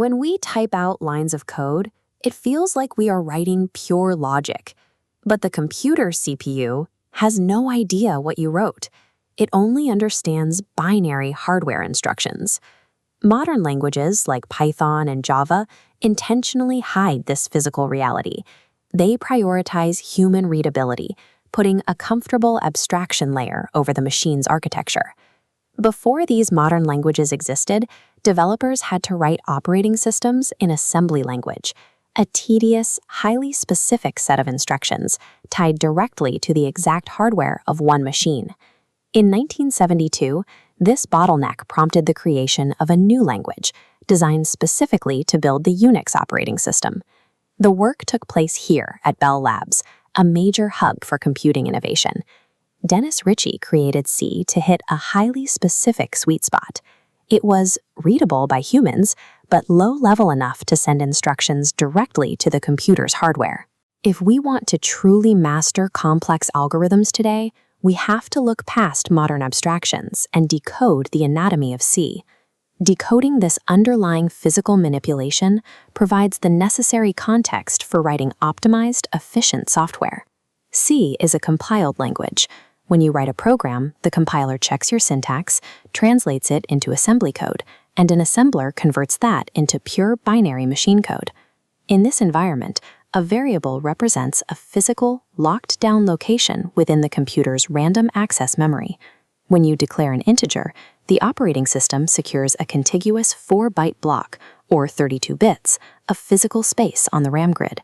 When we type out lines of code, it feels like we are writing pure logic. But the computer CPU has no idea what you wrote. It only understands binary hardware instructions. Modern languages like Python and Java intentionally hide this physical reality. They prioritize human readability, putting a comfortable abstraction layer over the machine's architecture. Before these modern languages existed, developers had to write operating systems in assembly language, a tedious, highly specific set of instructions tied directly to the exact hardware of one machine. In 1972, this bottleneck prompted the creation of a new language, designed specifically to build the Unix operating system. The work took place here at Bell Labs, a major hub for computing innovation. Dennis Ritchie created C to hit a highly specific sweet spot. It was readable by humans, but low-level enough to send instructions directly to the computer's hardware. If we want to truly master complex algorithms today, we have to look past modern abstractions and decode the anatomy of C. Decoding this underlying physical manipulation provides the necessary context for writing optimized, efficient software. C is a compiled language. When you write a program, the compiler checks your syntax, translates it into assembly code, and an assembler converts that into pure binary machine code. In this environment, a variable represents a physical, locked-down location within the computer's random access memory. When you declare an integer, the operating system secures a contiguous 4-byte block, or 32 bits, of physical space on the RAM grid.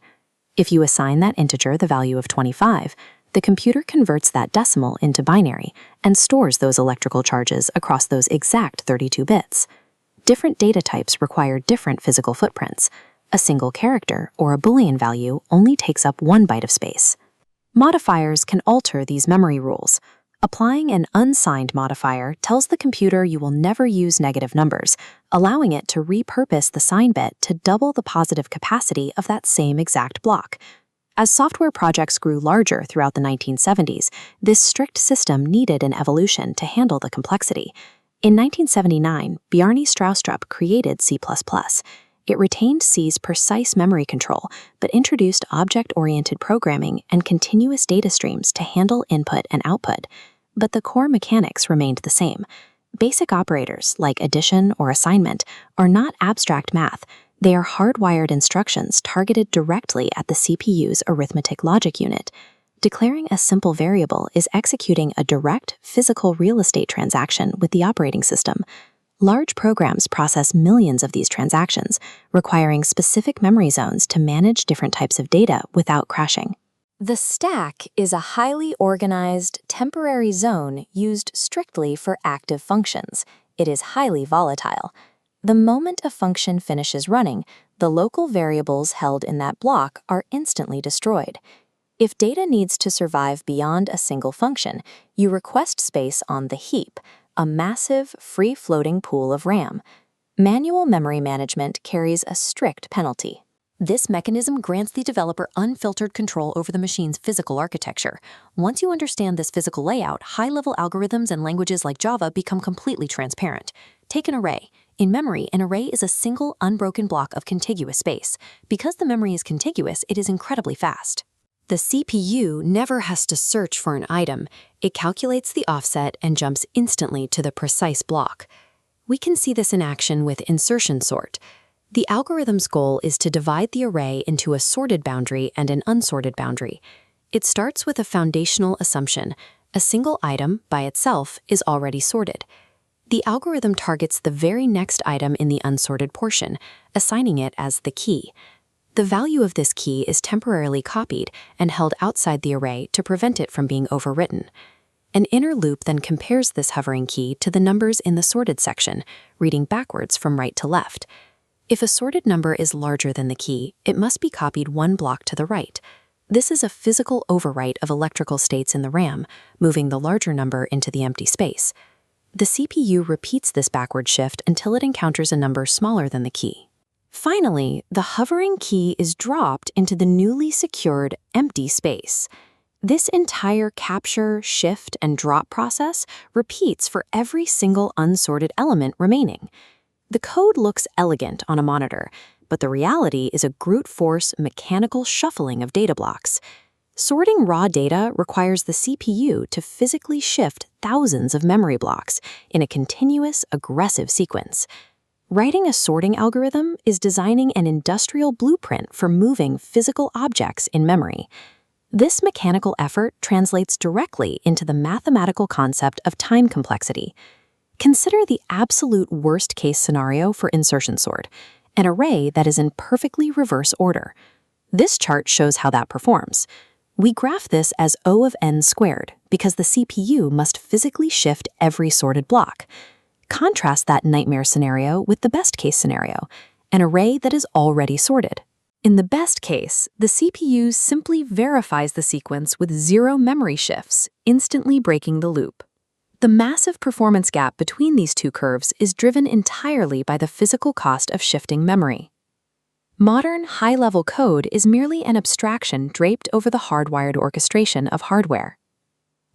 If you assign that integer the value of 25, the computer converts that decimal into binary and stores those electrical charges across those exact 32 bits. Different data types require different physical footprints. A single character or a boolean value only takes up 1 byte of space. Modifiers can alter these memory rules. Applying an unsigned modifier tells the computer you will never use negative numbers, allowing it to repurpose the sign bit to double the positive capacity of that same exact block. As software projects grew larger throughout the 1970s, this strict system needed an evolution to handle the complexity. In 1979, Bjarne Stroustrup created C++. It retained C's precise memory control, but introduced object-oriented programming and continuous data streams to handle input and output. But the core mechanics remained the same. Basic operators, like addition or assignment, are not abstract math. They are hardwired instructions targeted directly at the CPU's arithmetic logic unit. Declaring a simple variable is executing a direct, physical real estate transaction with the operating system. Large programs process millions of these transactions, requiring specific memory zones to manage different types of data without crashing. The stack is a highly organized, temporary zone used strictly for active functions. It is highly volatile. The moment a function finishes running, the local variables held in that block are instantly destroyed. If data needs to survive beyond a single function, you request space on the heap, a massive, free-floating pool of RAM. Manual memory management carries a strict penalty. This mechanism grants the developer unfiltered control over the machine's physical architecture. Once you understand this physical layout, high-level algorithms and languages like Java become completely transparent. Take an array. In memory, an array is a single, unbroken block of contiguous space. Because the memory is contiguous, it is incredibly fast. The CPU never has to search for an item. It calculates the offset and jumps instantly to the precise block. We can see this in action with insertion sort. The algorithm's goal is to divide the array into a sorted boundary and an unsorted boundary. It starts with a foundational assumption. A single item, by itself, is already sorted. The algorithm targets the very next item in the unsorted portion, assigning it as the key. The value of this key is temporarily copied and held outside the array to prevent it from being overwritten. An inner loop then compares this hovering key to the numbers in the sorted section, reading backwards from right to left. If a sorted number is larger than the key, it must be copied 1 block to the right. This is a physical overwrite of electrical states in the RAM, moving the larger number into the empty space. The CPU repeats this backward shift until it encounters a number smaller than the key. Finally, the hovering key is dropped into the newly secured empty space. This entire capture, shift, and drop process repeats for every single unsorted element remaining. The code looks elegant on a monitor, but the reality is a brute force mechanical shuffling of data blocks. Sorting raw data requires the CPU to physically shift thousands of memory blocks in a continuous, aggressive sequence. Writing a sorting algorithm is designing an industrial blueprint for moving physical objects in memory. This mechanical effort translates directly into the mathematical concept of time complexity. Consider the absolute worst-case scenario for insertion sort, an array that is in perfectly reverse order. This chart shows how that performs. We graph this as O of n squared because the CPU must physically shift every sorted block. Contrast that nightmare scenario with the best-case scenario, an array that is already sorted. In the best case, the CPU simply verifies the sequence with 0 memory shifts, instantly breaking the loop. The massive performance gap between these two curves is driven entirely by the physical cost of shifting memory. Modern high-level code is merely an abstraction draped over the hardwired orchestration of hardware.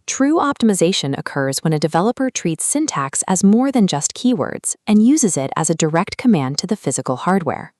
True optimization occurs when a developer treats syntax as more than just keywords and uses it as a direct command to the physical hardware.